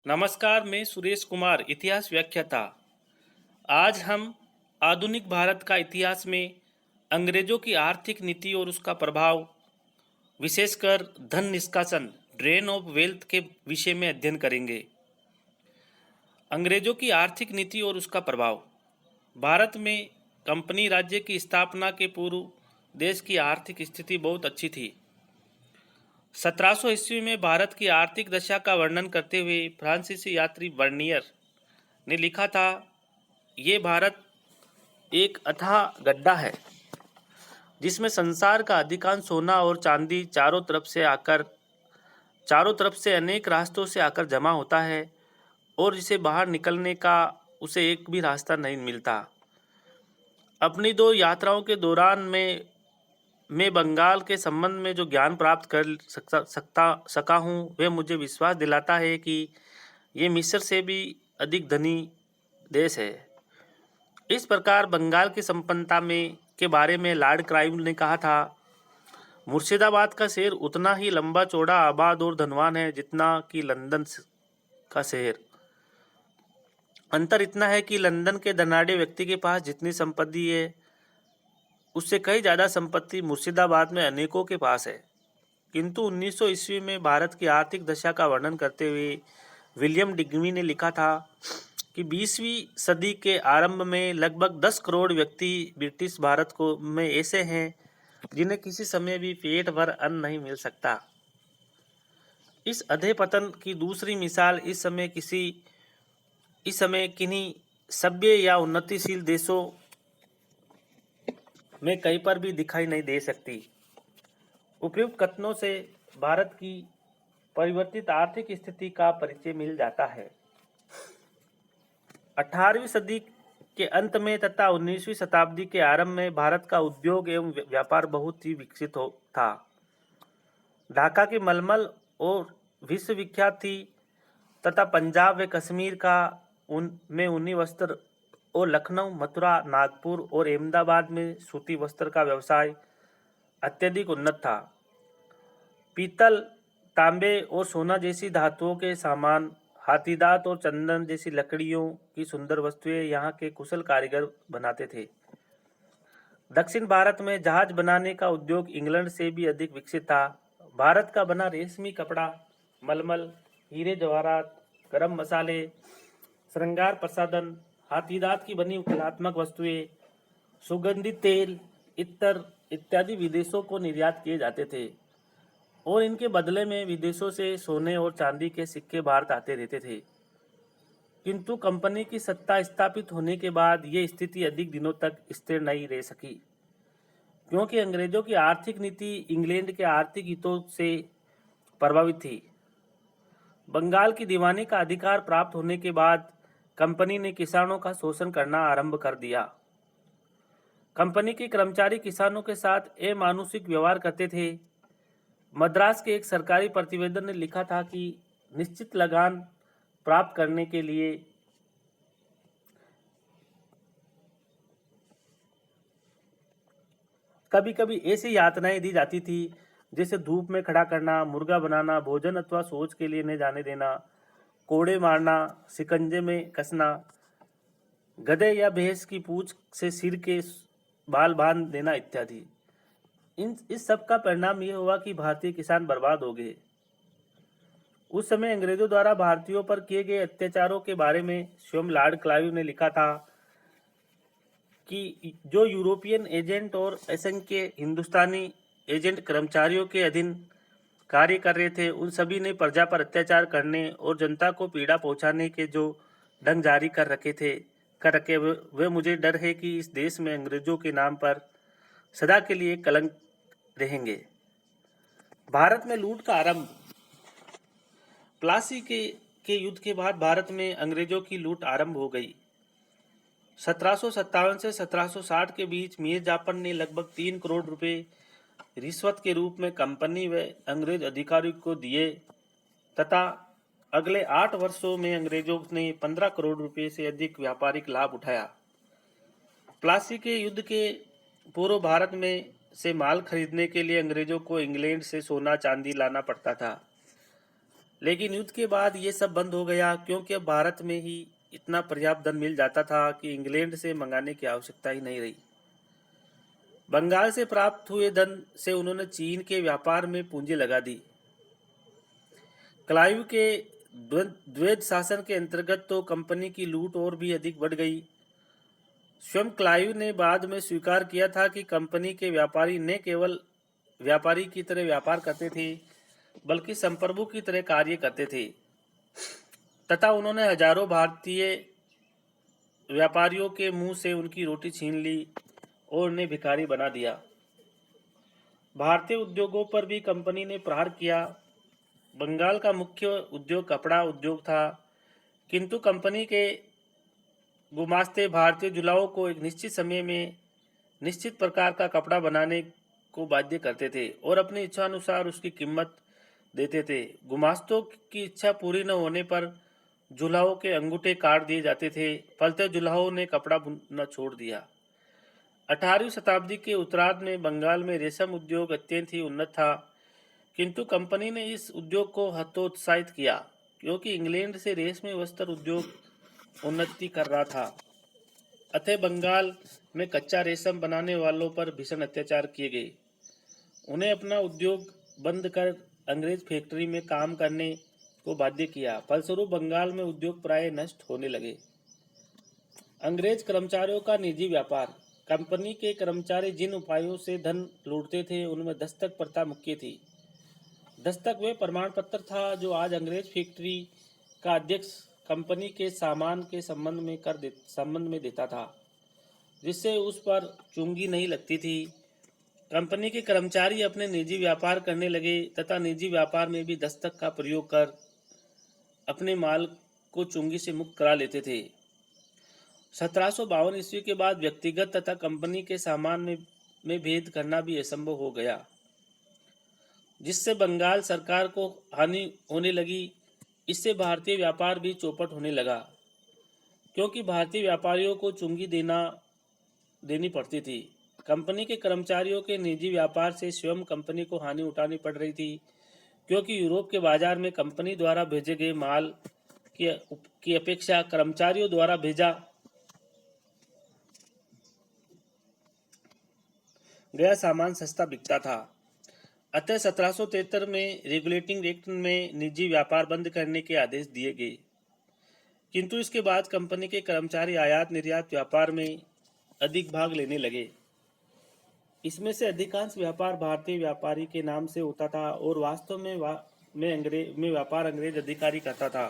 नमस्कार, मैं सुरेश कुमार, इतिहास व्याख्याता। आज हम आधुनिक भारत का इतिहास में अंग्रेजों की आर्थिक नीति और उसका प्रभाव, विशेषकर धन निष्कासन, ड्रेन ऑफ वेल्थ के विषय में अध्ययन करेंगे। अंग्रेजों की आर्थिक नीति और उसका प्रभाव। भारत में कंपनी राज्य की स्थापना के पूर्व देश की आर्थिक स्थिति बहुत अच्छी थी। 1700 ईस्वी में भारत की आर्थिक दशा का वर्णन करते हुए फ्रांसीसी यात्री बर्नियर ने लिखा था, ये भारत एक अथाह गड्ढा है जिसमें संसार का अधिकांश सोना और चांदी चारों तरफ से अनेक रास्तों से आकर जमा होता है और जिसे बाहर निकलने का उसे एक भी रास्ता नहीं मिलता। अपनी 2 यात्राओं के दौरान मैं बंगाल के संबंध में जो ज्ञान प्राप्त कर सका हूँ वह मुझे विश्वास दिलाता है कि ये मिस्र से भी अधिक धनी देश है। इस प्रकार बंगाल की संपन्नता के बारे में लॉर्ड क्लाइव ने कहा था, मुर्शिदाबाद का शहर उतना ही लंबा चौड़ा, आबाद और धनवान है जितना कि लंदन का शहर। अंतर इतना है कि लंदन के धनाढ़े व्यक्ति के पास जितनी संपत्ति है उससे कई ज़्यादा संपत्ति मुर्शिदाबाद में अनेकों के पास है। किंतु 1900 ईस्वी में भारत की आर्थिक दशा का वर्णन करते हुए विलियम डिग्वी ने लिखा था कि 20वीं सदी के आरंभ में लगभग 10 करोड़ व्यक्ति ब्रिटिश भारत में ऐसे हैं जिन्हें किसी समय भी पेट भर अन्न नहीं मिल सकता। इस अधःपतन की दूसरी मिसाल इस समय किन्हीं सभ्य या उन्नतिशील देशों में कहीं पर भी दिखाई नहीं दे सकती। उपयुक्त कथनों से भारत की परिवर्तित आर्थिक स्थिति का परिचय मिल जाता है। 18वीं सदी के अंत में तथा 19वीं शताब्दी के आरंभ में भारत का उद्योग एवं व्यापार बहुत ही विकसित था। ढाका की मलमल और विश्वविख्यात थी तथा पंजाब व कश्मीर में ऊनी वस्त्र और लखनऊ, मथुरा, नागपुर और अहमदाबाद में सूती वस्त्र का व्यवसाय अत्यधिक उन्नत था। पीतल, तांबे और सोना जैसी धातुओं के सामान, हाथीदांत और चंदन जैसी लकड़ियों की सुंदर वस्तुएं यहाँ के कुशल कारीगर बनाते थे। दक्षिण भारत में जहाज बनाने का उद्योग इंग्लैंड से भी अधिक विकसित था। भारत का बना रेशमी कपड़ा, मलमल, हीरे जवाहरात, गरम मसाले, श्रृंगार प्रसाधन, हाथीदांत की बनी कलात्मक वस्तुएं, सुगंधित तेल, इत्र इत्यादि विदेशों को निर्यात किए जाते थे और इनके बदले में विदेशों से सोने और चांदी के सिक्के भारत आते रहते थे। किंतु कंपनी की सत्ता स्थापित होने के बाद ये स्थिति अधिक दिनों तक स्थिर नहीं रह सकी, क्योंकि अंग्रेजों की आर्थिक नीति इंग्लैंड के आर्थिक हितों से प्रभावित थी। बंगाल की दीवानी का अधिकार प्राप्त होने के बाद कंपनी ने किसानों का शोषण करना आरंभ कर दिया। कंपनी के कर्मचारी किसानों के साथ अमानुषिक व्यवहार करते थे। मद्रास के एक सरकारी प्रतिवेदन ने लिखा था कि निश्चित लगान प्राप्त करने के लिए कभी कभी ऐसी यातनाएं दी जाती थी जैसे धूप में खड़ा करना, मुर्गा बनाना, भोजन अथवा शौच के लिए न जाने देना, कोड़े मारना, शिकंजे में कसना, गधे या भैंस की पूंछ से सिर के बाल बांध देना इत्यादि। इस सब का परिणाम यह हुआ कि भारतीय किसान बर्बाद हो गए। उस समय अंग्रेजों द्वारा भारतीयों पर किए गए अत्याचारों के बारे में स्वयं लॉर्ड क्लाइव ने लिखा था कि जो यूरोपियन एजेंट और असंख्य हिंदुस्तानी एजेंट कर्मचारियों के अधीन कार्य कर रहे थे, उन सभी ने प्रजा पर अत्याचार करने और जनता को पीड़ा पहुंचाने के जो ढंग जारी कर रखे वे मुझे डर है कि इस देश में अंग्रेजों के नाम पर सदा के लिए कलंक रहेंगे। भारत में लूट का आरंभ। प्लासी के युद्ध के बाद भारत में अंग्रेजों की लूट आरंभ हो गई। 1757 से 1760 के बीच मीर जाफर ने लगभग 3 करोड़ रुपए रिश्वत के रूप में कंपनी व अंग्रेज अधिकारियों को दिए तथा अगले 8 वर्षों में अंग्रेजों ने 15 करोड़ रुपए से अधिक व्यापारिक लाभ उठाया। प्लासी के युद्ध के पूर्व भारत में से माल खरीदने के लिए अंग्रेजों को इंग्लैंड से सोना चांदी लाना पड़ता था। लेकिन युद्ध के बाद ये सब बंद हो गया, क्योंकि अब भारत में ही इतना पर्याप्त धन मिल जाता था कि इंग्लैंड से मंगाने की आवश्यकता ही नहीं रही। बंगाल से प्राप्त हुए धन से उन्होंने चीन के व्यापार में पूंजी लगा दी। क्लाइव के द्वैध शासन के अंतर्गत तो कंपनी की लूट और भी अधिक बढ़ गई। स्वयं क्लाइव ने बाद में स्वीकार किया था कि कंपनी के व्यापारी न केवल व्यापारी की तरह व्यापार करते थे, बल्कि संप्रभु की तरह कार्य करते थे, तथा उन्होंने हजारों भारतीय व्यापारियों के मुंह से उनकी रोटी छीन ली और उन्हें भिखारी बना दिया। भारतीय उद्योगों पर भी कंपनी ने प्रहार किया। बंगाल का मुख्य उद्योग कपड़ा उद्योग था, किंतु कंपनी के गुमास्ते भारतीय जुलाहों को एक निश्चित समय में निश्चित प्रकार का कपड़ा बनाने को बाध्य करते थे और अपनी इच्छा अनुसार उसकी कीमत देते थे। गुमास्तों की इच्छा पूरी न होने पर जुलाहों के अंगूठे काट दिए जाते थे। फलतः जुलाहों ने कपड़ा बुनना छोड़ दिया। 18वीं शताब्दी के उत्तरार्ध में बंगाल में रेशम उद्योग अत्यंत ही उन्नत था, किंतु कंपनी ने इस उद्योग को हतोत्साहित किया, क्योंकि इंग्लैंड से रेशमी वस्त्र उद्योग उन्नति कर रहा था। अतः बंगाल में कच्चा रेशम बनाने वालों पर भीषण अत्याचार किए गए। उन्हें अपना उद्योग बंद कर अंग्रेज फैक्ट्री में काम करने को बाध्य किया। फलस्वरूप बंगाल में उद्योग प्राय नष्ट होने लगे। अंग्रेज कर्मचारियों का निजी व्यापार। कंपनी के कर्मचारी जिन उपायों से धन लूटते थे, उनमें दस्तक प्रथा मुख्य थी। दस्तक वे प्रमाण पत्र था जो आज अंग्रेज फैक्ट्री का अध्यक्ष कंपनी के सामान के संबंध में देता था, जिससे उस पर चुंगी नहीं लगती थी। कंपनी के कर्मचारी अपने निजी व्यापार करने लगे तथा निजी व्यापार में भी दस्तक का प्रयोग कर अपने माल को चुंगी से मुक्त करा लेते थे। 1752 ईस्वी के बाद व्यक्तिगत तथा कंपनी के सामान में भेद करना भी असंभव हो गया, जिससे बंगाल सरकार को हानि होने लगी। इससे भारतीय व्यापार भी चौपट होने लगा, क्योंकि भारतीय व्यापारियों को चुंगी देनी पड़ती थी। कंपनी के कर्मचारियों के निजी व्यापार से स्वयं कंपनी को हानि उठानी पड़ रही थी, क्योंकि यूरोप के बाजार में कंपनी द्वारा भेजे गए माल की अपेक्षा कर्मचारियों द्वारा भेजा गया सामान सस्ता बिकता था। अतः 1773 में रेगुलेटिंग एक्ट में निजी व्यापार बंद करने के आदेश दिए गए, किंतु इसके बाद कंपनी के कर्मचारी आयात निर्यात व्यापार में अधिक भाग लेने लगे। इसमें से अधिकांश व्यापार भारतीय व्यापारी के नाम से होता था और वास्तव में व्यापार अंग्रेज अधिकारी करता था।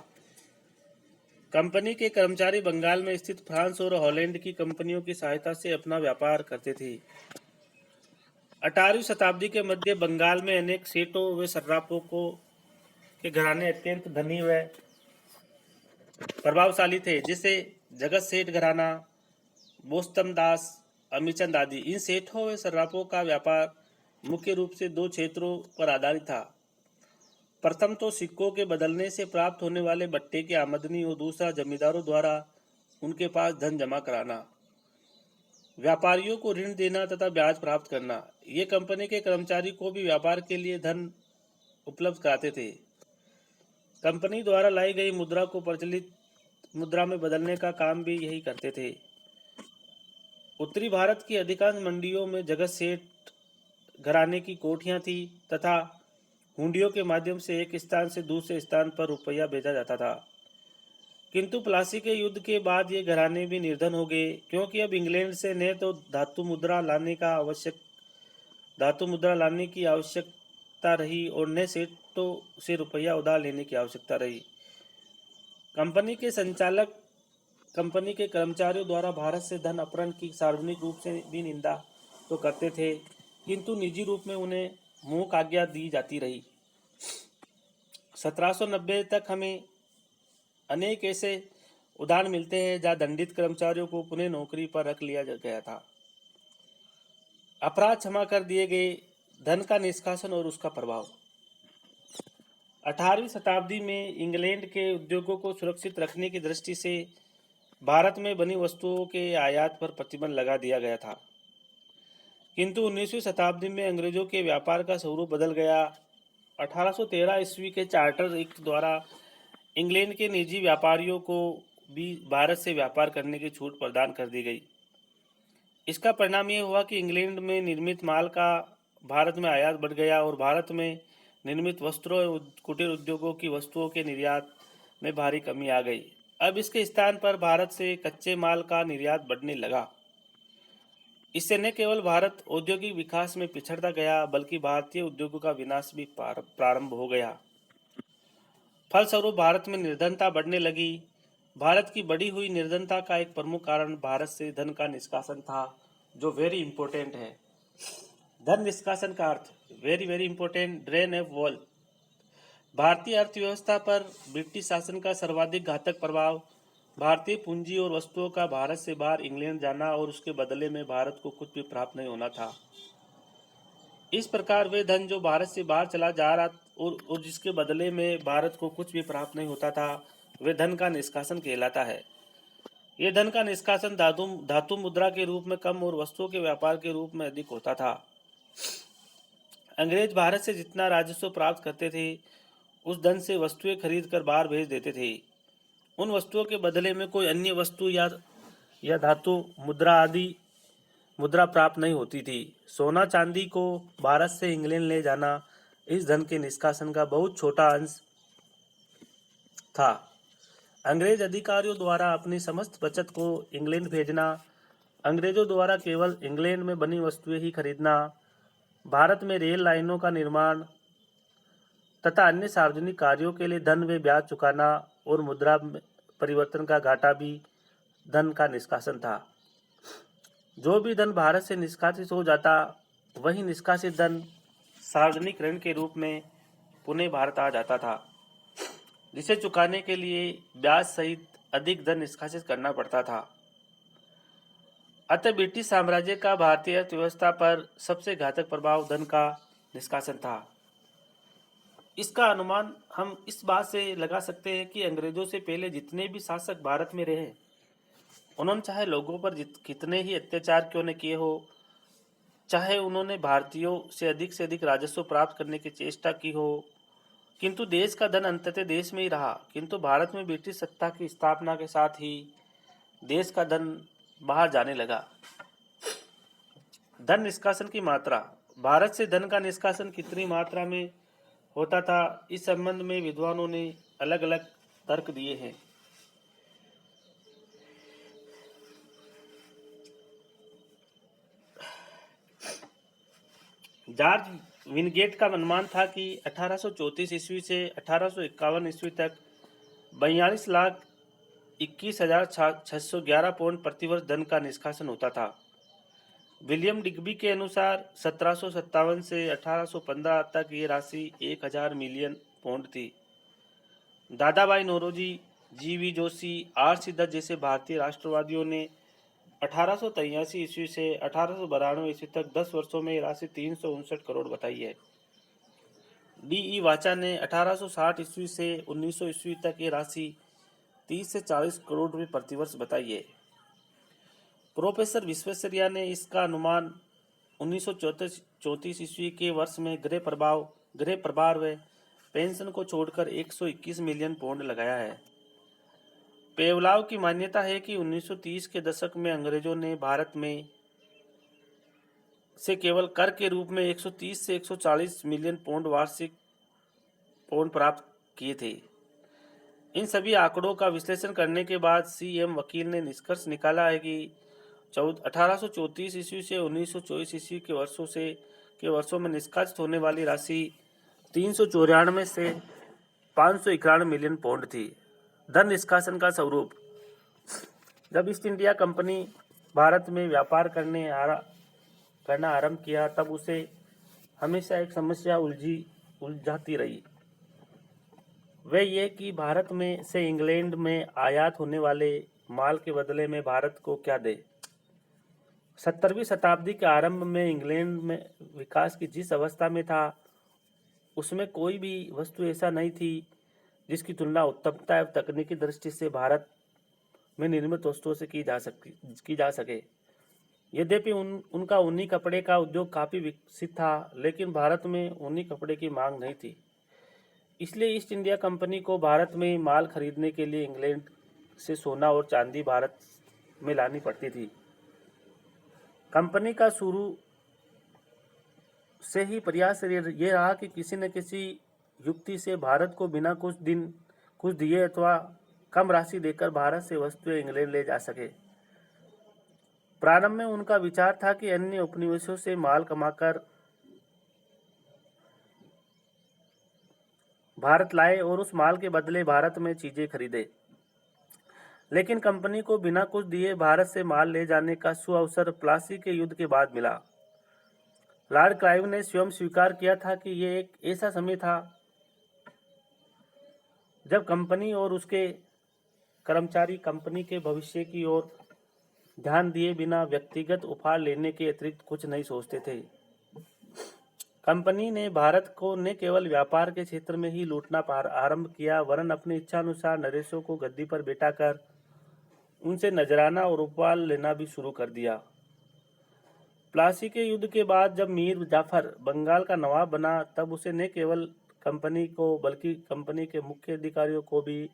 कंपनी के कर्मचारी बंगाल में स्थित फ्रांस और हॉलैंड की कंपनियों की सहायता से अपना व्यापार करते थे। 18वीं शताब्दी के मध्य बंगाल में अनेक सेठों व सर्राफों के घराने अत्यंत धनी व प्रभावशाली थे, जिसे जगत सेठ घराना, बोस्तम दास, अमीचंद आदि। इन सेठों व सर्राफों का व्यापार मुख्य रूप से दो क्षेत्रों पर आधारित था। प्रथम तो सिक्कों के बदलने से प्राप्त होने वाले बट्टे की आमदनी और दूसरा जमींदारों द्वारा उनके पास धन जमा कराना, व्यापारियों को ऋण देना तथा ब्याज प्राप्त करना। ये कंपनी के कर्मचारी को भी व्यापार के लिए धन उपलब्ध कराते थे। कंपनी द्वारा लाई गई मुद्रा को प्रचलित मुद्रा में बदलने का काम भी यही करते थे। उत्तरी भारत की अधिकांश मंडियों में जगत सेठ घराने की कोठियां थी तथा हुंडियों के माध्यम से एक स्थान से दूसरे स्थान पर रुपया भेजा जाता था। किंतु प्लासी के युद्ध के बाद ये घराने भी निर्धन हो गए, क्योंकि अब इंग्लैंड से न तो धातु मुद्रा लाने की आवश्यकता रही और न सेठों से रुपया उधार लेने की आवश्यकता रही। कंपनी के संचालक कंपनी के कर्मचारियों द्वारा भारत से धन अपहरण की सार्वजनिक रूप से भी निंदा तो करते थे, किंतु निजी रूप में उन्हें मूक आज्ञा दी जाती रही। 1790 तक हमें अनेक ऐसे उदाहरण मिलते हैं जहां दंडित कर्मचारियों को पुनः नौकरी पर रख लिया गया था। अपराध क्षमा कर दिए गए। धन का निष्कासन और उसका प्रभाव। 18वीं शताब्दी में इंग्लैंड के उद्योगों को सुरक्षित रखने की दृष्टि से भारत में बनी वस्तुओं के आयात पर प्रतिबंध लगा दिया गया था, किंतु 19वीं शताब्दी में अंग्रेजों के व्यापार का स्वरूप बदल गया 1813 ईस्वी के चार्टर एक्ट द्वारा इंग्लैंड के निजी व्यापारियों को भी भारत से व्यापार करने की छूट प्रदान कर दी गई। इसका परिणाम ये हुआ कि इंग्लैंड में निर्मित माल का भारत में आयात बढ़ गया और भारत में निर्मित वस्त्रों एवं कुटीर उद्योगों की वस्तुओं के निर्यात में भारी कमी आ गई। अब इसके स्थान पर भारत से कच्चे माल का निर्यात बढ़ने लगा। इससे न केवल भारत औद्योगिक विकास में पिछड़ता गया, बल्कि भारतीय उद्योगों का विनाश भी प्रारंभ हो गया। फलस्वरूप भारत में निर्धनता बढ़ने लगी। भारत की बढ़ी हुई निर्धनता का एक प्रमुख कारण भारत से धन का निष्कासन था, जो वेरी इंपॉर्टेंट है। धन निष्कासन का अर्थ very very important, drain of wealth. भारतीय अर्थव्यवस्था पर ब्रिटिश शासन का सर्वाधिक घातक प्रभाव भारतीय पूंजी और वस्तुओं का भारत से बाहर इंग्लैंड जाना और उसके बदले में भारत को कुछ भी प्राप्त नहीं होना था। इस प्रकार वे धन जो भारत से बाहर चला जा रहा और जिसके बदले में भारत को कुछ भी प्राप्त नहीं होता था, वे धन का निष्कासन कहलाता है। ये धन का निष्कासन धातु मुद्रा के रूप में कम और वस्तुओं के व्यापार के रूप में अधिक होता था। अंग्रेज भारत से जितना राजस्व प्राप्त करते थे, उस धन से वस्तुएं खरीद कर बाहर भेज देते थे। उन वस्तुओं के बदले में कोई अन्य वस्तु या धातु मुद्रा प्राप्त नहीं होती थी। सोना चांदी को भारत से इंग्लैंड ले जाना इस धन के निष्कासन का बहुत छोटा अंश था। अंग्रेज अधिकारियों द्वारा अपनी समस्त बचत को इंग्लैंड भेजना, अंग्रेजों द्वारा केवल इंग्लैंड में बनी वस्तुएं ही खरीदना, भारत में रेल लाइनों का निर्माण तथा अन्य सार्वजनिक कार्यों के लिए धन व ब्याज चुकाना और मुद्रा परिवर्तन का घाटा भी धन का निष्कासन था। जो भी धन भारत से निष्कासित हो जाता, वही निष्कासित धन सार्वजनिक ऋण के रूप में पुनः भारत आ जाता था, जिसे चुकाने के लिए ब्याज सहित अधिक धन निष्कासित करना पड़ता था। अतः ब्रिटिश साम्राज्य का भारतीय अर्थव्यवस्था पर सबसे घातक प्रभाव धन का निष्कासन था। इसका अनुमान हम इस बात से लगा सकते हैं कि अंग्रेजों से पहले जितने भी शासक भारत में रहे, उन्होंने चाहे लोगों पर कितने ही अत्याचार क्यों न किए हो, चाहे उन्होंने भारतीयों से अधिक राजस्व प्राप्त करने की चेष्टा की हो, किंतु देश का धन अंततः देश में ही रहा। किंतु भारत में ब्रिटिश सत्ता की स्थापना के साथ ही देश का धन बाहर जाने लगा। धन निष्कासन की मात्रा। भारत से धन का निष्कासन कितनी मात्रा में होता था, इस संबंध में विद्वानों ने अलग अलग तर्क दिए हैं। जॉर्ज विनगेट का अनुमान था कि 1834 ईस्वी से 1851 ईस्वी तक 42,21,611 पाउंड प्रतिवर्ष धन का निष्कासन होता था। विलियम डिग्बी के अनुसार 1757 से 1815 तक ये राशि 1000 मिलियन पाउंड थी। दादाभाई नौरोजी, जी.वी. जोशी, आर. सी. दत्त जैसे भारतीय राष्ट्रवादियों ने 1883 ईस्वी से 1892 ईस्वी तक 10 वर्षों में राशि 359 करोड़ बताई है। डी.ई. वाचा ने 1860 ईस्वी से 1900 ईस्वी तक ये राशि 30 से 40 करोड़ रुपये प्रतिवर्ष बताई है। प्रोफेसर विश्वेश्वरैया ने इसका अनुमान 1934 ईस्वी के वर्ष में गृह प्रभार व पेंशन को छोड़कर 121 मिलियन पाउंड लगाया है। पेवलाव की मान्यता है कि 1930 के दशक में अंग्रेजों ने भारत में से केवल कर के रूप में 130 से 140 मिलियन पाउंड वार्षिक पाउंड प्राप्त किए थे। इन सभी आंकड़ों का विश्लेषण करने के बाद सी.एम. वकील ने निष्कर्ष निकाला है कि 1834 ईस्वी से 1924 ईस्वी के वर्षों में निष्कासित होने वाली राशि 394 से 591 मिलियन पाउंड थी। धन निष्कासन का स्वरूप। जब ईस्ट इंडिया कंपनी भारत में व्यापार करना आरंभ किया, तब उसे हमेशा एक समस्या उलझाती रही। वह ये कि भारत में से इंग्लैंड में आयात होने वाले माल के बदले में भारत को क्या दे। 17वीं शताब्दी के आरंभ में इंग्लैंड में विकास की जिस अवस्था में था, उसमें कोई भी वस्तु ऐसा नहीं थी जिसकी तुलना उत्तमता एवं तकनीकी दृष्टि से भारत में निर्मित वस्तुओं से की जा सके। यद्यपि उनका ऊनी कपड़े का उद्योग काफी विकसित था, लेकिन भारत में ऊनी कपड़े की मांग नहीं थी। इसलिए ईस्ट इंडिया कंपनी को भारत में माल खरीदने के लिए इंग्लैंड से सोना और चांदी भारत में लानी पड़ती थी। कंपनी का शुरू से ही प्रयास ये रहा कि किसी न किसी युक्ति से भारत को बिना कुछ दिए अथवा कम राशि देकर भारत से वस्तुएं इंग्लैंड ले जा सके। प्रारंभ में उनका विचार था कि अन्य उपनिवेशों से माल कमाकर भारत लाए और उस माल के बदले भारत में चीजें खरीदे। लेकिन कंपनी को बिना कुछ दिए भारत से माल ले जाने का सुअवसर प्लासी के युद्ध के बाद मिला। लॉर्ड क्लाइव ने स्वयं स्वीकार किया था कि यह एक ऐसा समय था जब कंपनी और उसके कर्मचारी कंपनी के भविष्य की ओर ध्यान दिए बिना व्यक्तिगत उपहार लेने के अतिरिक्त कुछ नहीं सोचते थे। कंपनी ने भारत को न केवल व्यापार के क्षेत्र में ही लूटना आरंभ किया, वरन अपनी इच्छानुसार नरेशों को गद्दी पर बैठाकर उनसे नजराना और उपहार लेना भी शुरू कर दिया। प्लासी के युद्ध के बाद जब मीर जाफर बंगाल का नवाब बना, तब उसे न केवल कंपनी को बल्कि कंपनी के मुख्य अधिकारियों को भी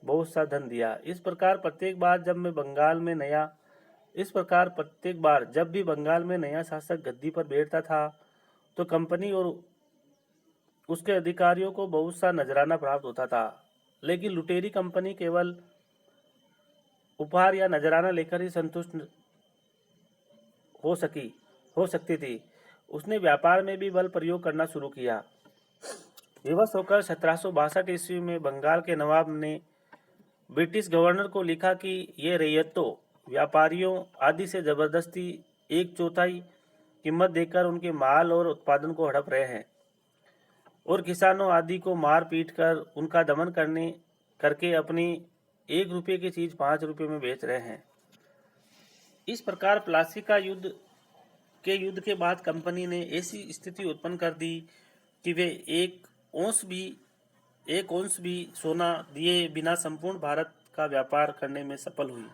बहुत सा धन दिया। इस प्रकार प्रत्येक बार जब भी बंगाल में नया शासक गद्दी पर बैठता था, तो कंपनी और उसके अधिकारियों को बहुत सा नजराना प्राप्त होता था। लेकिन लुटेरी कंपनी केवल उपहार या नजराना लेकर ही संतुष्ट हो सकती थी। उसने व्यापार में भी बल प्रयोग करना शुरू किया। विवश होकर 1762 ईस्वी में बंगाल के नवाब ने ब्रिटिश गवर्नर को लिखा कि ये रैयतों, व्यापारियों आदि से जबरदस्ती 1/4 कीमत देकर उनके माल और उत्पादन को हड़प रहे हैं और किसानों आदि को मार पीट कर उनका दमन करके अपनी 1 रुपये की चीज 5 रुपये में बेच रहे हैं। इस प्रकार प्लासी युद्ध के बाद कंपनी ने ऐसी स्थिति उत्पन्न कर दी कि वे एक औंस भी सोना दिए बिना संपूर्ण भारत का व्यापार करने में सफल हुई।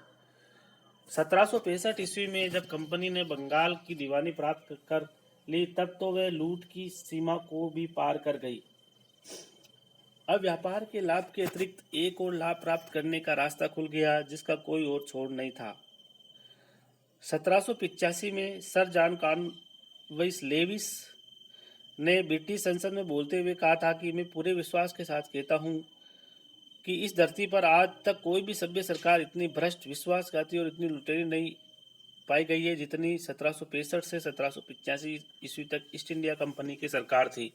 1765 ईस्वी में जब कंपनी ने बंगाल की दीवानी प्राप्त कर ली, तब तो वह लूट की सीमा को भी पार कर गई। अब व्यापार के लाभ के अतिरिक्त एक और लाभ प्राप्त करने का रास्ता खुल गया, जिसका कोई और छोड़ नहीं था। 1785 में सर जॉन कॉनवालिस लेविस ने ब्रिटिश संसद में बोलते हुए कहा था कि मैं पूरे विश्वास के साथ कहता हूं कि इस धरती पर आज तक कोई भी सभ्य सरकार इतनी भ्रष्ट, विश्वासघाती और इतनी लुटेरी नहीं पाई गई है जितनी 1765 से 1785 ईस्वी तक ईस्ट इंडिया कंपनी की सरकार थी।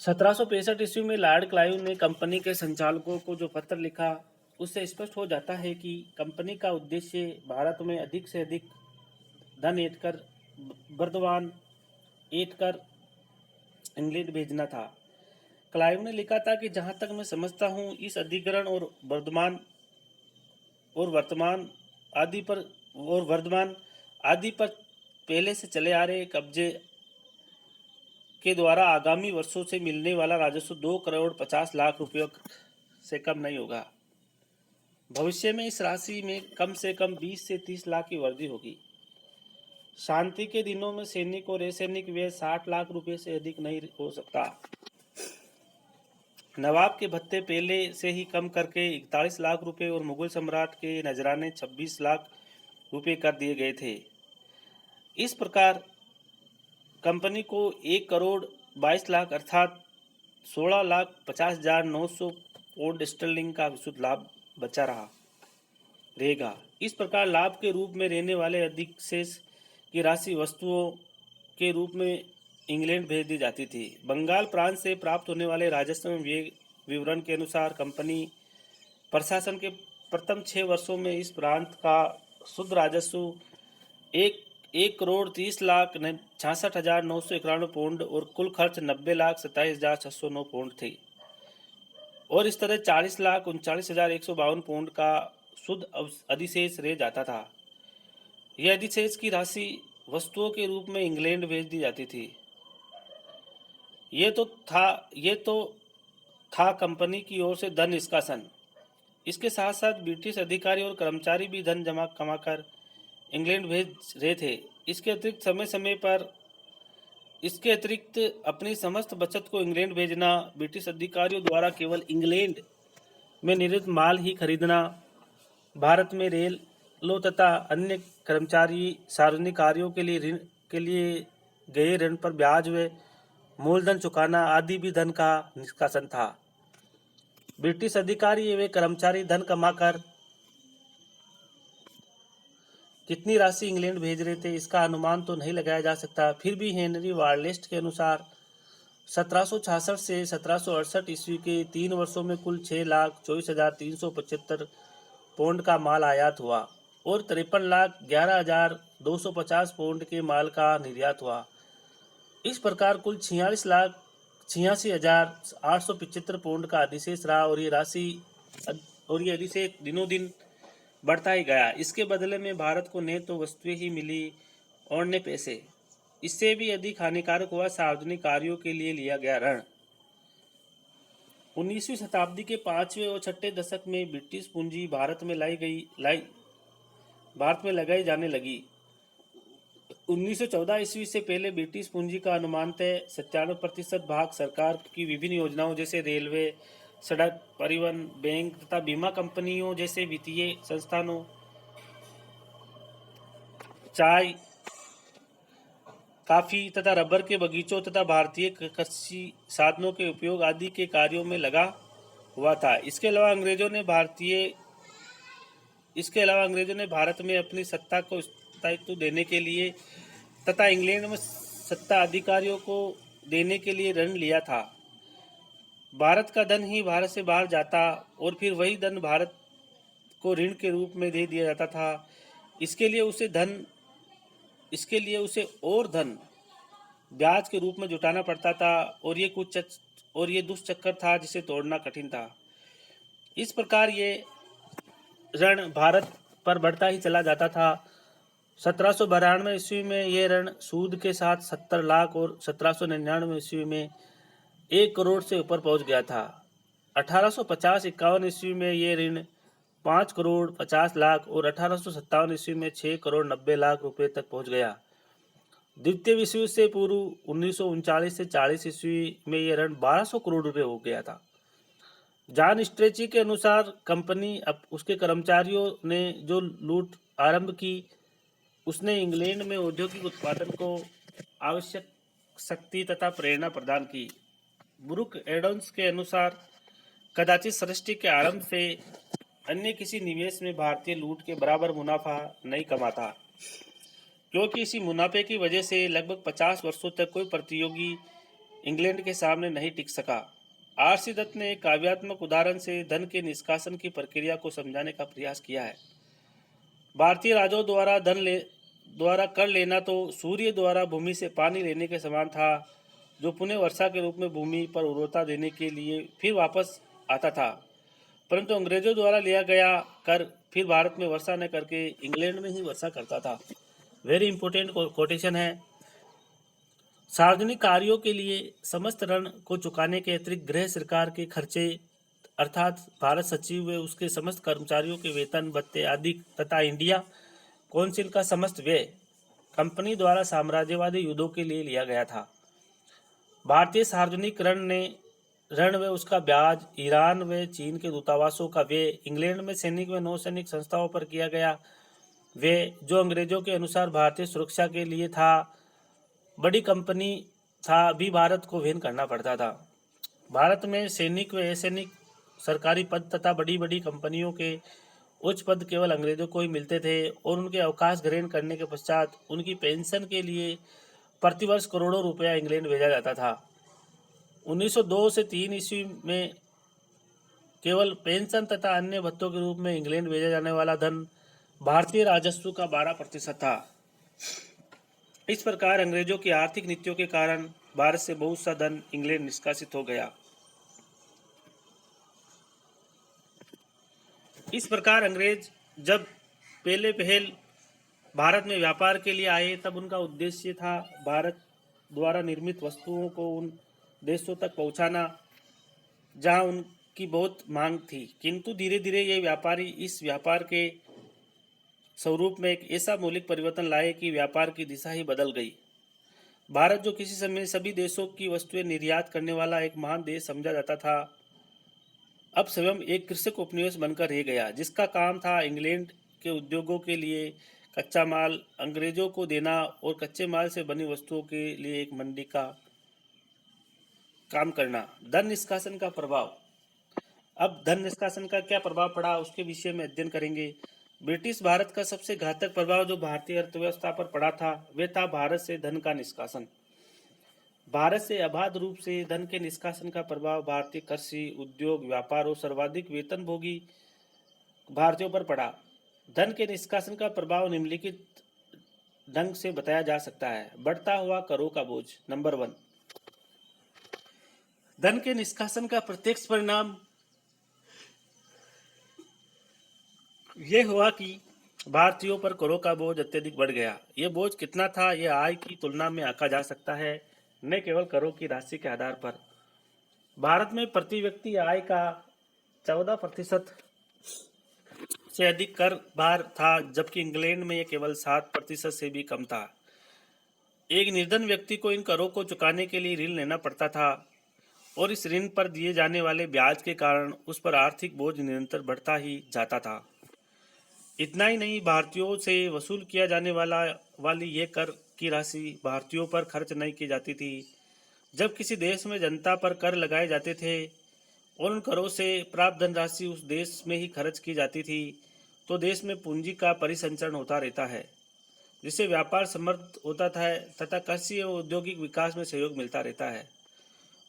1765 ईस्वी में लॉर्ड क्लाइव ने कंपनी के संचालकों को जो पत्र लिखा, उससे स्पष्ट हो जाता है कि कंपनी का उद्देश्य भारत में अधिक से अधिक धन ऐंठकर इंग्लैंड भेजना था। क्लाइव ने लिखा था कि जहां तक मैं समझता हूं, इस अधिग्रहण और वर्तमान आदि पर पहले से चले आ रहे कब्जे के द्वारा आगामी वर्षों से मिलने वाला राजस्व 2,50,00,000 रुपयों से कम नहीं होगा। भविष्य में इस राशि में कम से कम 20 से 30 लाख की वृद्धि होगी। शांति के दिनों में सैनिक और असैनिक व्यय 60 लाख रुपए से अधिक नहीं हो सकता। नवाब के भत्ते पहले से ही कम करके 41 लाख रुपए और मुगल सम्राट के नजराने 26 लाख रुपए कर दिए गए थे। इस प्रकार कंपनी को 1,22,00,000 अर्थात 16,50,900 पाउंड स्टर्लिंग का विशुद्ध लाभ बचा रहेगा। इस प्रकार लाभ के रूप में रहने वाले अधिक शेष की राशि वस्तुओं के रूप में इंग्लैंड भेज दी जाती थी। बंगाल प्रांत से प्राप्त होने वाले राजस्व में विवरण के अनुसार कंपनी प्रशासन के प्रथम 6 वर्षों में इस प्रांत का शुद्ध राजस्व 1,30,66,991 पाउंड और कुल खर्च 90,27,609 पाउंड थे और इस तरह 40,39,152 पाउंड का शुद्ध अधिशेष रह जाता था। यह अधिशेष की राशि वस्तुओं के रूप में इंग्लैंड भेज दी जाती थी। ये तो था कंपनी की ओर से धन निष्कासन। इसके साथ साथ ब्रिटिश अधिकारी और कर्मचारी भी धन जमा कमाकर इंग्लैंड भेज रहे थे। इसके अतिरिक्त समय समय पर इसके अतिरिक्त अपनी समस्त बचत को इंग्लैंड भेजना, ब्रिटिश अधिकारियों द्वारा केवल इंग्लैंड में निर्मित माल ही खरीदना, भारत में रेलों तथा अन्य कर्मचारी सार्वजनिक कार्यों के लिए गए ऋण पर ब्याज व मूलधन चुकाना आदि भी धन का निष्कासन था। ब्रिटिश अधिकारी व कर्मचारी धन कमाकर कितनी राशि इंग्लैंड भेज रहे थे इसका अनुमान तो नहीं लगाया जा सकता, फिर भी हेनरी वारलेस्ट के अनुसार 1766 से 1768 ईस्वी के 3 वर्षों में कुल 6,24,375 पौंड का माल आयात हुआ और 53,11,250 पौंड के माल का निर्यात हुआ। इस प्रकार कुल 46,86,875 पौंड का अधिशेष रहा और ये अधिशेष दिनों दिन बढ़ता ही गया। इसके बदले में भारत को न तो वस्तुएं ही मिली और न पैसे। इससे भी अधिक हानिकारक हुआ सार्वजनिक कार्यों के लिए लिया गया ऋण। 19वीं शताब्दी के 5वें और 6ठे दशक में ब्रिटिश पूंजी भारत में लगाई जाने लगी। 1914 ईस्वी से पहले ब्रिटिश पूंजी का अनुमानतः 97% भाग सरकार की विभिन्न योजनाओं जैसे रेलवे, सड़क, परिवहन, बैंक तथा बीमा कंपनियों जैसे वित्तीय संस्थानों, चाय, कॉफी तथा रबर के बगीचों तथा भारतीय कृषि साधनों के उपयोग आदि के कार्यों में लगा हुआ था। इसके अलावा अंग्रेजों ने भारत में अपनी सत्ता को स्थायित्व देने के लिए तथा इंग्लैंड में सत्ता अधिकारियों को देने के लिए ऋण लिया था। भारत का धन ही भारत से बाहर जाता और फिर वही धन भारत को ऋण के रूप में दे दिया जाता था। इसके लिए उसे और धन ब्याज के रूप में जुटाना पड़ता था और ये दुष्चक्र था जिसे तोड़ना कठिन था। इस प्रकार ये ऋण भारत पर बढ़ता ही चला जाता था। 1792 ईस्वी में यह ऋण सूद के साथ 70 लाख और 1799 ईस्वी में 1 करोड़ से ऊपर पहुंच गया था। 1850-51 ईस्वी में यह ऋण 5 करोड़ 50 लाख और 1857 ईस्वी में 6 करोड़ 90 लाख रुपए तक पहुंच गया। द्वितीय विश्व युद्ध से पूर्व 1939 से 40 ईस्वी में यह ऋण 1200 करोड़ रुपए हो गया था। जॉन स्ट्रेची के अनुसार कंपनी अब उसके कर्मचारियों ने जो लूट आरंभ की उसने इंग्लैंड में औद्योगिक उत्पादन को आवश्यक शक्ति तथा प्रेरणा प्रदान की। ब्रूक एडम्स के अनुसार कदाचित सृष्टि के आरंभ से अन्य किसी निवेश में भारतीय लूट के बराबर मुनाफा नहीं कमा था, क्योंकि इसी मुनाफे की वजह से लगभग 50 वर्षों तक कोई प्रतियोगी इंग्लैंड के सामने नहीं टिक सका। आर.सी. दत्त ने एक काव्यात्मक उदाहरण से धन के निष्कासन की प्रक्रिया को समझाने का प्रयास किया है। भारतीय राजाओं द्वारा कर लेना तो सूर्य द्वारा भूमि से पानी लेने के समान था, जो पुनः वर्षा के रूप में भूमि पर उर्वरता देने के लिए फिर वापस आता था। परंतु अंग्रेजों द्वारा लिया गया कर फिर भारत में वर्षा न करके इंग्लैंड में ही वर्षा करता था। वेरी इंपॉर्टेंट कोटेशन है। सार्वजनिक कार्यों के लिए समस्त ऋण को चुकाने के अतिरिक्त गृह सरकार के खर्चे अर्थात भारत सचिव व उसके समस्त कर्मचारियों के वेतन भत्ते आदि तथा इंडिया काउंसिल का समस्त व्यय कंपनी द्वारा साम्राज्यवादी युद्धों के लिए लिया गया था। भारतीय सार्वजनिक ऋण व उसका ब्याज, ईरान व चीन के दूतावासों का व्यय, इंग्लैंड में सैनिक व नौसैनिक संस्थाओं पर किया गया व्यय, जो अंग्रेजों के अनुसार भारतीय सुरक्षा के लिए था, बड़ी कंपनी था, भी भारत को वहन करना पड़ता था। भारत में सैनिक व असैनिक सरकारी पद तथा बड़ी बड़ी कंपनियों के उच्च पद केवल अंग्रेजों को ही मिलते थे और उनके अवकाश ग्रहण करने के पश्चात उनकी पेंशन के लिए प्रतिवर्ष करोड़ों रुपया इंग्लैंड भेजा जाता था। 1902 से 3 ईस्वी में केवल पेंशन तथा अन्य भत्तों के रूप में इंग्लैंड भेजा जाने वाला धन भारतीय राजस्व का 12% था। इस प्रकार अंग्रेजों की आर्थिक नीतियों के कारण भारत से बहुत सा धन इंग्लैंड निष्कासित हो गया। इस प्रकार अंग्रेज जब पहल भारत में व्यापार के लिए आए तब उनका उद्देश्य था भारत द्वारा निर्मित वस्तुओं को उन देशों तक पहुंचाना जहां उनकी बहुत मांग थी, किंतु धीरे धीरे ये व्यापारी इस व्यापार के स्वरूप में एक ऐसा मौलिक परिवर्तन लाए कि व्यापार की दिशा ही बदल गई। भारत जो किसी समय सभी देशों की वस्तुएं निर्यात करने वाला एक महान देश समझा जाता था, अब स्वयं एक कृषक उपनिवेश बनकर रह गया, जिसका काम था इंग्लैंड के उद्योगों के लिए कच्चा माल अंग्रेजों को देना और कच्चे माल से बनी वस्तुओं के लिए एक मंडी का काम करना। धन निष्कासन का प्रभाव। अब धन निष्कासन का क्या प्रभाव पड़ा उसके विषय में अध्ययन करेंगे। ब्रिटिश भारत का सबसे घातक प्रभाव जो भारतीय अर्थव्यवस्था पर पड़ा था वह था भारत से धन का निष्कासन। भारत से अबाध रूप से धन के निष्कासन का प्रभाव भारतीय कृषि उद्योग व्यापार और सर्वाधिक वेतनभोगी भारतीयों पर पड़ा। धन के निष्कासन का प्रभाव निम्नलिखित ढंग से बताया जा सकता है। बढ़ता हुआ करों का बोझ। नंबर 1, धन के निष्कासन का प्रत्यक्ष परिणाम यह हुआ कि भारतीयों पर करों का बोझ अत्यधिक बढ़ गया। यह बोझ कितना था यह आय की तुलना में आंका जा सकता है, न केवल करों की राशि के आधार पर। भारत में प्रति व्यक्ति आय का 14% से अधिक कर भार था, जबकि इंग्लैंड में यह केवल 7% से भी कम था। एक निर्धन व्यक्ति को इन करों को चुकाने के लिए ऋण लेना पड़ता था और इस ऋण पर दिए जाने वाले ब्याज के कारण उस पर आर्थिक बोझ निरंतर बढ़ता ही जाता था। इतना ही नहीं, भारतीयों से वसूल किया जाने वाली यह कर की राशि भारतीयों पर खर्च नहीं की जाती थी। जब किसी देश में जनता पर कर लगाए जाते थे और उन करों से प्राप्त धनराशि उस देश में ही खर्च की जाती थी, तो देश में पूंजी का परिसंचरण होता रहता है, जिससे व्यापार समृद्ध होता था तथा कृषि एवं औद्योगिक विकास में सहयोग मिलता रहता है।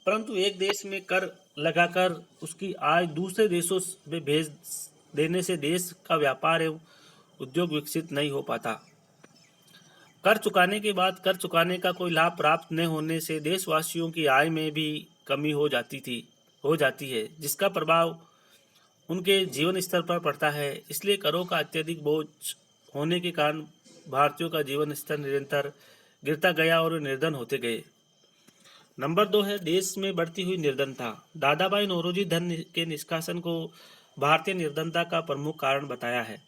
परंतु एक देश में कर लगाकर उसकी आय दूसरे देशों में भेज देने से देश का व्यापार एवं उद्योग विकसित नहीं हो पाता। कर चुकाने के बाद कर चुकाने का कोई लाभ प्राप्त न होने से देशवासियों की आय में भी कमी हो जाती है, जिसका प्रभाव उनके जीवन स्तर पर पड़ता है। इसलिए करों का अत्यधिक बोझ होने के कारण भारतीयों का जीवन स्तर निरंतर गिरता गया और वे निर्धन होते गए। नंबर 2 है देश में बढ़ती हुई निर्धनता। दादाभाई नौरोजी धन के निष्कासन को भारतीय निर्धनता का प्रमुख कारण बताया है।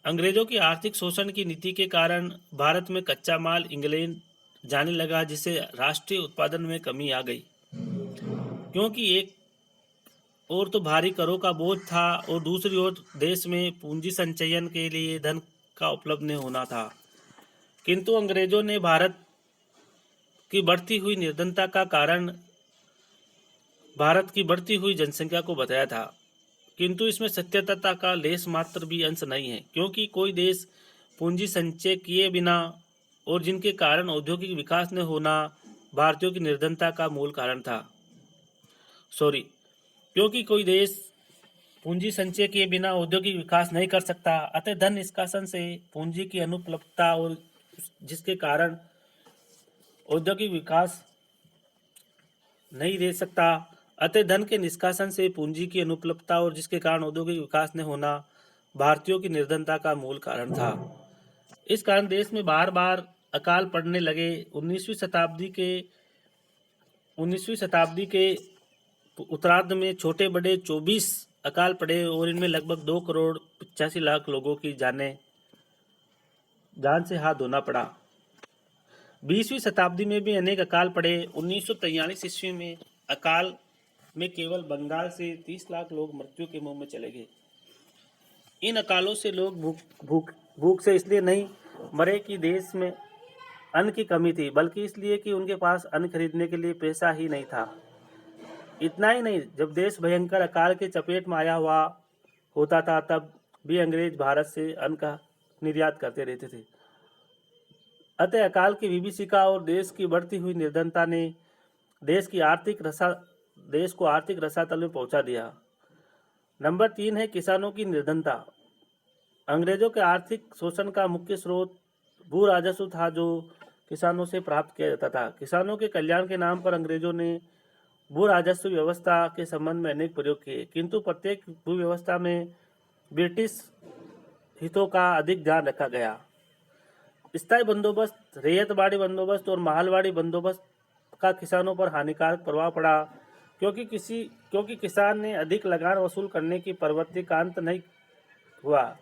अंग्रेजों की आर्थिक शोषण की नीति के कारण भारत में कच्चा माल इंग्लैंड जाने लगा, जिससे राष्ट्रीय उत्पादन में कमी आ गई, क्योंकि एक और तो भारी करों का बोझ था और दूसरी ओर देश में पूंजी संचयन के लिए धन का उपलब्ध नहीं होना था। किंतु अंग्रेजों ने भारत की बढ़ती हुई निर्धनता का कारण भारत की बढ़ती हुई जनसंख्या को बताया था, किंतु इसमें सत्यता का लेस मात्र भी अंश नहीं है, क्योंकि कोई देश पूंजी संचय किए बिना और जिनके कारण औद्योगिक विकास न होना भारतीयों की निर्धनता का मूल कारण था। क्योंकि कोई देश पूंजी संचय किए बिना औद्योगिक विकास नहीं कर सकता, अतः धन निष्कासन से पूंजी की अनुपलब्धता और जिसके कारण औद्योगिक विकास नहीं रह सकता अतः धन के निष्कासन से पूंजी की अनुपलब्धता और जिसके कारण औद्योगिक विकास न होना भारतीयों की निर्धनता का मूल कारण था। इस कारण देश में बार बार अकाल पड़ने लगे। 19वीं शताब्दी के उत्तरार्ध में छोटे बड़े 24 अकाल पड़े और इनमें लगभग 2,85,00,000 लोगों की जान से हाथ धोना पड़ा। 20वीं शताब्दी में भी अनेक अकाल पड़े। 1943 ईस्वी में अकाल में केवल बंगाल से 30 लाख लोग मृत्यु के मुंह में चले गए। इन अकालों से लोग भूख से इसलिए नहीं मरे कि देश में अन्न की कमी थी, बल्कि इसलिए कि उनके पास अन्न खरीदने के लिए पैसा ही नहीं था। इतना ही नहीं, जब देश भयंकर अकाल के चपेट में आया हुआ होता था तब भी अंग्रेज भारत से अन्न का निर्यात करते रहते थे। अतः अकाल की विभीषिका और देश की बढ़ती हुई निर्धनता ने देश को आर्थिक रसातल में पहुंचा दिया। नंबर 3 है किसानों की निर्धनता। अंग्रेजों के आर्थिक शोषण का मुख्य स्रोत भू राजस्व था, जो किसानों से प्राप्त किया जाता था। किसानों के कल्याण के नाम पर अंग्रेजों ने भू राजस्व व्यवस्था के संबंध में अनेक प्रयोग किए, किंतु प्रत्येक भू व्यवस्था में ब्रिटिश हितों का अधिक ध्यान रखा गया। स्थायी बंदोबस्त, रैयतवाड़ी बंदोबस्त और महलवाड़ी बंदोबस्त का किसानों पर हानिकारक प्रभाव पड़ा, क्योंकि किसान ने अधिक लगान वसूल करने की प्रवृत्ति का अंत नहीं हुआ।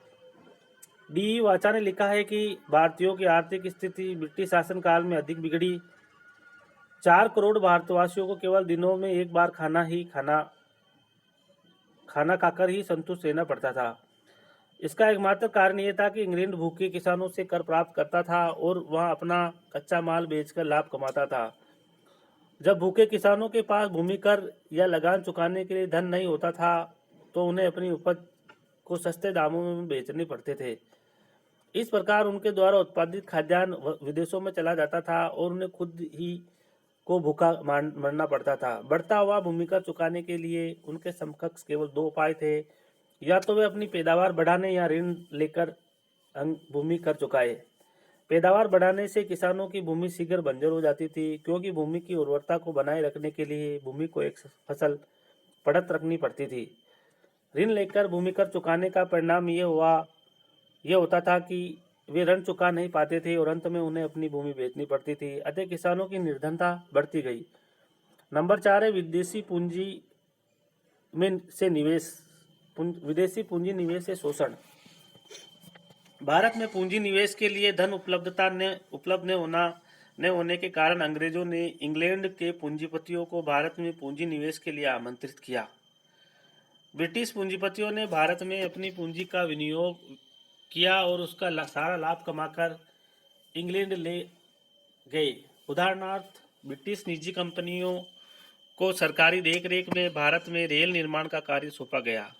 डी वाचा ने लिखा है कि भारतीयों की आर्थिक स्थिति ब्रिटिश शासनकाल में अधिक बिगड़ी। 4 करोड़ भारतवासियों को केवल दिनों में एक बार खाना खाकर ही संतुष्ट रहना पड़ता था। इसका एकमात्र कारण यह था कि इंग्लैंड भूखे किसानों से कर प्राप्त करता था और वह अपना कच्चा माल बेचकर लाभ कमाता था। जब भूखे किसानों के पास भूमि कर या लगान चुकाने के लिए धन नहीं होता था तो उन्हें अपनी उपज को सस्ते दामों में बेचने पड़ते थे। इस प्रकार उनके द्वारा उत्पादित खाद्यान्न विदेशों में चला जाता था और उन्हें खुद ही को भूखा मरना पड़ता था। बढ़ता हुआ भूमि कर चुकाने के लिए उनके समकक्ष केवल 2 उपाय थे, या तो वे अपनी पैदावार बढ़ाने या ऋण लेकर भूमि कर चुकाए। पैदावार बढ़ाने से किसानों की भूमि शीघ्र बंजर हो जाती थी, क्योंकि भूमि की उर्वरता को बनाए रखने के लिए भूमि को एक फसल पड़त रखनी पड़ती थी। ऋण लेकर भूमि कर चुकाने का परिणाम यह होता था कि वे ऋण चुका नहीं पाते थे और अंत में उन्हें अपनी भूमि बेचनी पड़ती थी। अतः किसानों की निर्धनता बढ़ती गई। नंबर 4 है विदेशी पूंजी निवेश से शोषण। भारत में पूंजी निवेश के लिए धन उपलब्ध न होने के कारण अंग्रेजों ने इंग्लैंड के पूंजीपतियों को भारत में पूंजी निवेश के लिए आमंत्रित किया। ब्रिटिश पूंजीपतियों ने भारत में अपनी पूंजी का विनियोग किया और उसका सारा लाभ कमाकर इंग्लैंड ले गए। उदाहरणार्थ, ब्रिटिश निजी कंपनियों को सरकारी देखरेख में भारत में रेल निर्माण का कार्य सौंपा गया।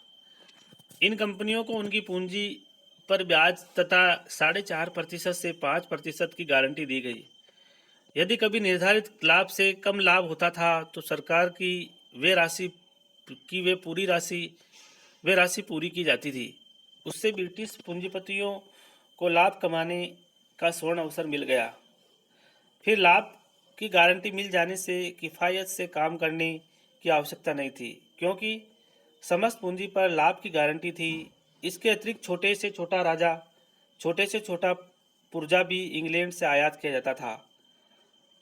इन कंपनियों को उनकी पूंजी पर ब्याज तथा 4.5% से 5% की गारंटी दी गई। यदि कभी निर्धारित लाभ से कम लाभ होता था तो सरकार की वे राशि पूरी की जाती थी। उससे ब्रिटिश पूंजीपतियों को लाभ कमाने का स्वर्ण अवसर मिल गया। फिर लाभ की गारंटी मिल जाने से किफ़ायत से काम करने की आवश्यकता नहीं थी, क्योंकि समस्त पूंजी पर लाभ की गारंटी थी। इसके अतिरिक्त छोटे से छोटा पुर्जा भी इंग्लैंड से आयात किया जाता था।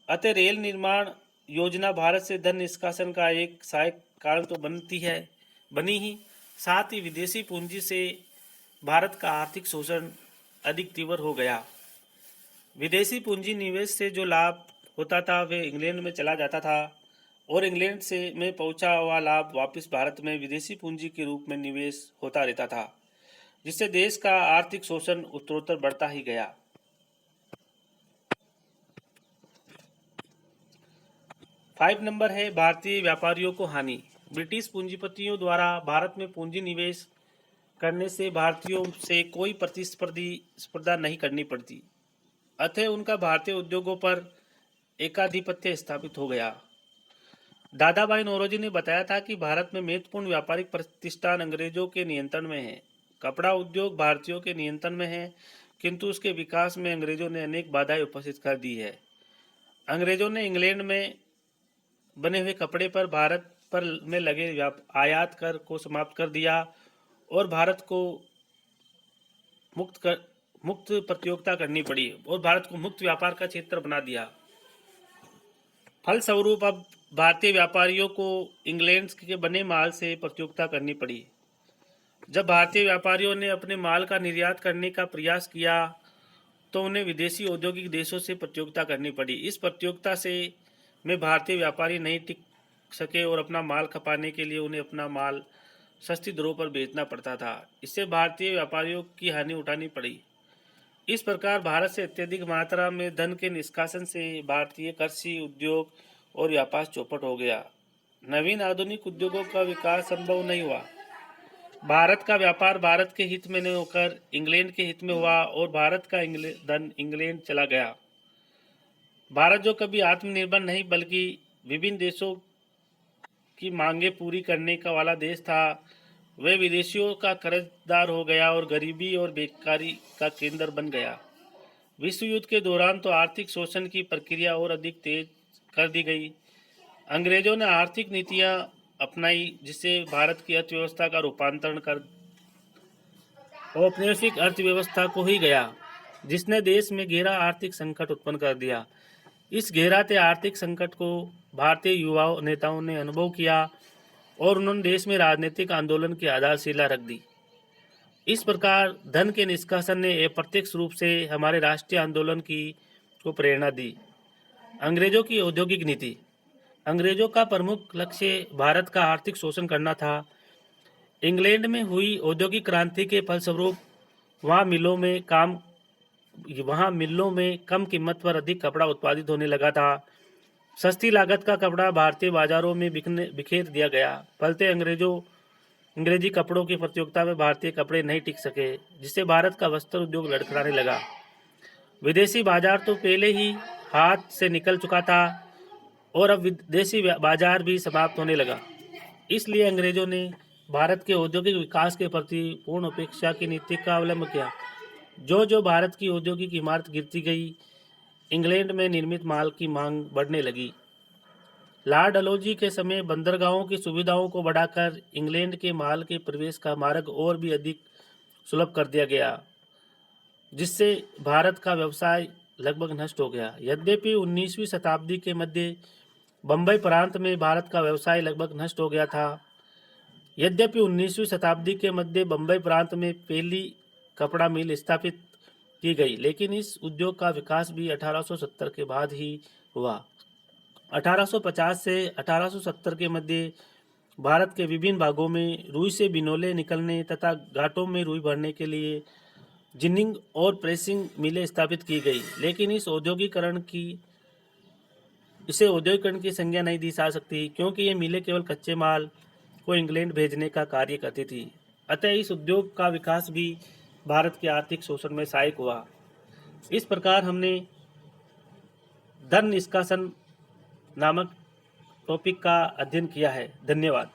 अतः रेल निर्माण योजना भारत से धन निष्कासन का एक सहायक कारण तो बनी ही, साथ ही विदेशी पूंजी से भारत का आर्थिक शोषण अधिक तीव्र हो गया। विदेशी पूंजी निवेश से जो लाभ होता था वे इंग्लैंड में चला जाता था और इंग्लैंड में पहुंचा हुआ लाभ वापस भारत में विदेशी पूंजी के रूप में निवेश होता रहता था, जिससे देश का आर्थिक शोषण उत्तरोत्तर बढ़ता ही गया। 5 नंबर है भारतीय व्यापारियों को हानि। ब्रिटिश पूंजीपतियों द्वारा भारत में पूंजी निवेश करने से भारतीयों से कोई प्रतिस्पर्धी स्पर्धा नहीं करनी पड़ती, अतः उनका भारतीय उद्योगों पर एकाधिपत्य स्थापित हो गया। दादा भाई नौरोजी ने बताया था कि भारत में महत्वपूर्ण व्यापारिक प्रतिष्ठान अंग्रेजों के नियंत्रण में है। कपड़ा उद्योग भारतीयों के नियंत्रण में है, किंतु उसके विकास में अंग्रेजों ने अनेक बाधाएं उपस्थित कर दी है। अंग्रेजों ने इंग्लैंड में बने हुए कपड़े पर भारत पर में लगे आयात कर को समाप्त कर दिया और भारत को मुक्त प्रतियोगिता करनी पड़ी और भारत को मुक्त व्यापार का क्षेत्र बना दिया। फलस्वरूप अब भारतीय व्यापारियों को इंग्लैंड के बने माल से प्रतियोगिता करनी पड़ी। जब भारतीय व्यापारियों ने अपने माल का निर्यात करने का प्रयास किया तो उन्हें विदेशी औद्योगिक देशों से प्रतियोगिता करनी पड़ी। इस प्रतियोगिता में भारतीय व्यापारी नहीं टिक सके और अपना माल खपाने के लिए उन्हें अपना माल सस्ती दरों पर बेचना पड़ता था। इससे भारतीय व्यापारियों की हानि उठानी पड़ी। इस प्रकार भारत से अत्यधिक मात्रा में धन के निष्कासन से भारतीय कृषि उद्योग और व्यापार चौपट हो गया। नवीन आधुनिक उद्योगों का विकास संभव नहीं हुआ। भारत का व्यापार भारत के हित में नहीं होकर इंग्लैंड के हित में हुआ और भारत का धन इंग्लैंड चला गया। भारत जो कभी आत्मनिर्भर नहीं बल्कि विभिन्न देशों की मांगें पूरी करने का वाला देश था, वह विदेशियों का कर्जदार हो गया और गरीबी और बेकारी का केंद्र बन गया। विश्व युद्ध के दौरान तो आर्थिक शोषण की प्रक्रिया और अधिक तेज कर दी गई। अंग्रेजों ने आर्थिक नीतियां अपनाई जिससे भारत की अर्थव्यवस्था का रूपांतरण कर औपनिवेशिक अर्थव्यवस्था को ही गया, जिसने देश में गहरा आर्थिक संकट उत्पन्न कर दिया। इस गहराते आर्थिक संकट को भारतीय युवा नेताओं ने अनुभव किया और उन्होंने देश में राजनीतिक आंदोलन की आधारशिला रख दी। इस प्रकार धन के निष्कासन ने अप्रत्यक्ष रूप से हमारे राष्ट्रीय आंदोलन को प्रेरणा दी। अंग्रेजों की औद्योगिक नीति। अंग्रेजों का प्रमुख लक्ष्य भारत का आर्थिक शोषण करना था। इंग्लैंड में हुई औद्योगिक क्रांति के फलस्वरूप वहाँ मिलों में कम कीमत पर अधिक कपड़ा उत्पादित होने लगा था। सस्ती लागत का कपड़ा भारतीय बाजारों में बिखेर दिया गया। फलते अंग्रेजी कपड़ों की प्रतियोगिता में भारतीय कपड़े नहीं टिक सके, जिससे भारत का वस्त्र उद्योग लड़खड़ाने लगा। विदेशी बाजार तो पहले ही हाथ से निकल चुका था और अब विदेशी बाजार भी समाप्त होने लगा। इसलिए अंग्रेजों ने भारत के औद्योगिक विकास के प्रति पूर्ण उपेक्षा की नीति का अवलंबन किया। जो भारत की औद्योगिक इमारत गिरती गई, इंग्लैंड में निर्मित माल की मांग बढ़ने लगी। लॉर्ड डलहौजी के समय बंदरगाहों की सुविधाओं को बढ़ाकर इंग्लैंड के माल के प्रवेश का मार्ग और भी अधिक सुलभ कर दिया गया, जिससे भारत का व्यवसाय लगभग नष्ट हो गया। यद्यपि 19वीं शताब्दी के मध्य बम्बई प्रांत में भारत का व्यवसाय लगभग नष्ट हो गया था। यद्यपि 19वीं शताब्दी के मध्य बम्बई प्रांत में पहली कपड़ा मिल स्थापित की गई, लेकिन इस उद्योग का विकास भी 1870 के बाद ही हुआ। 1850 से 1870 के मध्य भारत के विभिन्न भागों में रुई से बिनोले निकलने तथा घाटों में रुई भरने के लिए जिनिंग और प्रेसिंग मिलें स्थापित की गई, लेकिन इसे औद्योगिकरण की संज्ञा नहीं दी जा सकती, क्योंकि ये मिलें केवल कच्चे माल को इंग्लैंड भेजने का कार्य करती थी। अतः इस उद्योग का विकास भी भारत के आर्थिक शोषण में सहायक हुआ। इस प्रकार हमने धन निष्कासन नामक टॉपिक का अध्ययन किया है। धन्यवाद।